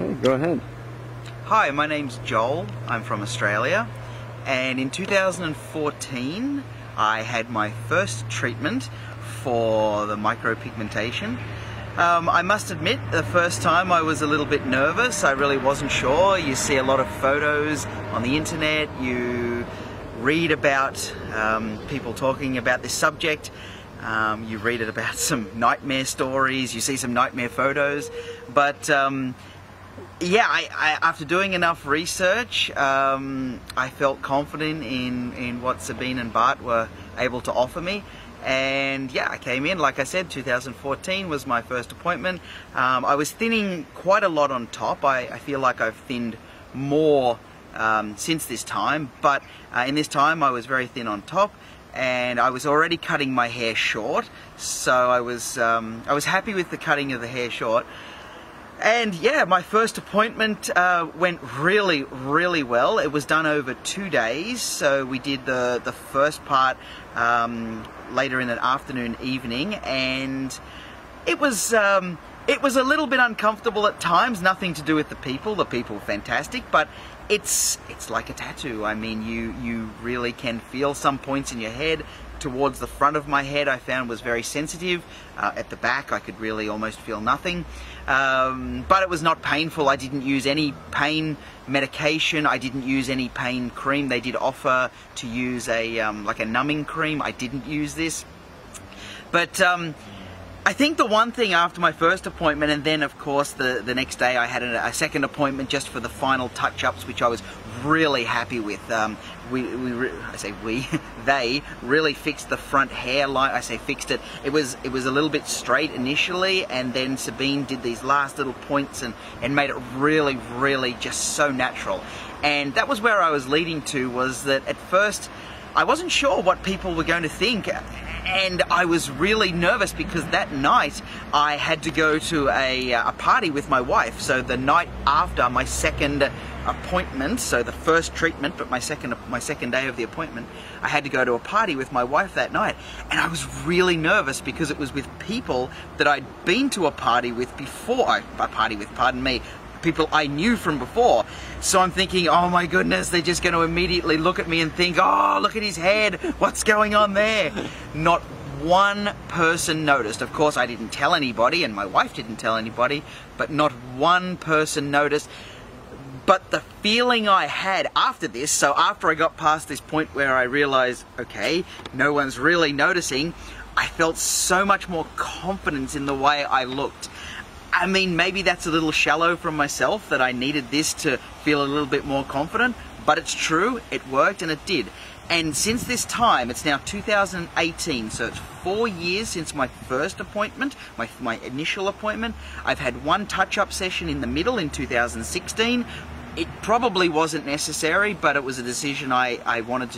Okay, go ahead. Hi, my name's Joel. I'm from Australia, and in 2014 I had my first treatment for the micropigmentation. I must admit, the first time I was a little bit nervous. I really wasn't sure. You see a lot of photos on the internet, you read about people talking about this subject, you read it about some nightmare stories, you see some nightmare photos, but yeah, after doing enough research, I felt confident in what Sabine and Bart were able to offer me. And yeah, I came in, like I said, 2014 was my first appointment. I was thinning quite a lot on top. I feel like I've thinned more since this time, but in this time I was very thin on top, and I was already cutting my hair short, so I was happy with the cutting of the hair short. And yeah, my first appointment went really well. It was done over 2 days, so we did the first part later in the afternoon, evening, and it was a little bit uncomfortable at times. Nothing to do with the people. The people were fantastic, but it's like a tattoo. I mean, you really can feel some points in your head. Towards the front of my head, I found was very sensitive. At the back, I could really almost feel nothing. But it was not painful. I didn't use any pain medication. I didn't use any pain cream. They did offer to use a like a numbing cream. I didn't use this. But I think the one thing after my first appointment, and then of course the next day I had a second appointment just for the final touch-ups, which I was really happy with. They really fixed the front hairline. I say fixed it. It was a little bit straight initially, and then Sabine did these last little points and made it really just so natural. And that was where I was leading to, was that at first I wasn't sure what people were going to think. And I was really nervous because that night I had to go to a party with my wife. So the night after my second appointment, so the first treatment, but my second day of the appointment, I had to go to a party with my wife that night. And I was really nervous because it was with people that I'd been to a party with before. Pardon me, people I knew from before. So I'm thinking, oh my goodness, they're just going to immediately look at me and think, oh, look at his head, what's going on there? Not one person noticed. Of course, I didn't tell anybody, and my wife didn't tell anybody, but not one person noticed. But the feeling I had after this, so after I got past this point where I realized, okay, no one's really noticing, I felt so much more confidence in the way I looked. I mean, maybe that's a little shallow from myself, that I needed this to feel a little bit more confident, but it's true, it worked, and it did. And since this time, it's now 2018, so it's 4 years since my first appointment, my initial appointment. I've had one touch-up session in the middle in 2016. It probably wasn't necessary, but it was a decision I wanted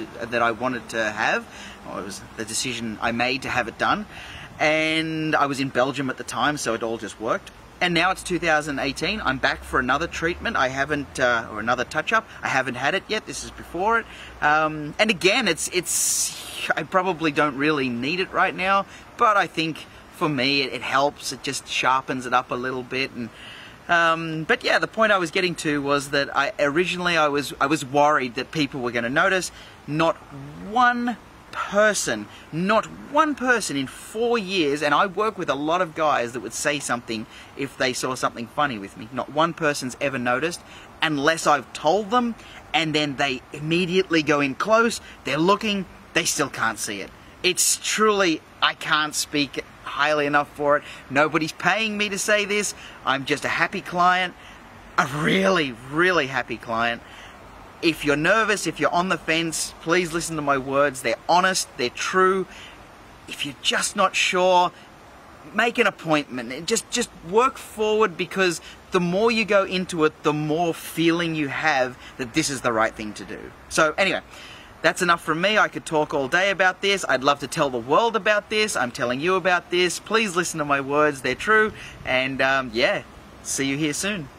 to have, or it was the decision I made to have it done. And I was in Belgium at the time, so it all just worked. And now it's 2018, I'm back for another treatment. I haven't, or another touch-up. I haven't had it yet, this is before it. And again, I probably don't really need it right now, but I think for me it helps, it just sharpens it up a little bit. And but yeah, the point I was getting to was that originally I was worried that people were going to notice. Not one person in 4 years, and I work with a lot of guys that would say something if they saw something funny with me. Not one person's ever noticed, unless I've told them, and then they immediately go in close, they're looking, they still can't see it. It's truly, I can't speak highly enough for it. Nobody's paying me to say this. I'm just a happy client, a really happy client. If you're nervous, if you're on the fence, please listen to my words. They're honest, they're true. If you're just not sure, make an appointment and just work forward, because the more you go into it, the more feeling you have that this is the right thing to do. So anyway, that's enough from me. I could talk all day about this. I'd love to tell the world about this. I'm telling you about this. Please listen to my words, they're true. And yeah, see you here soon.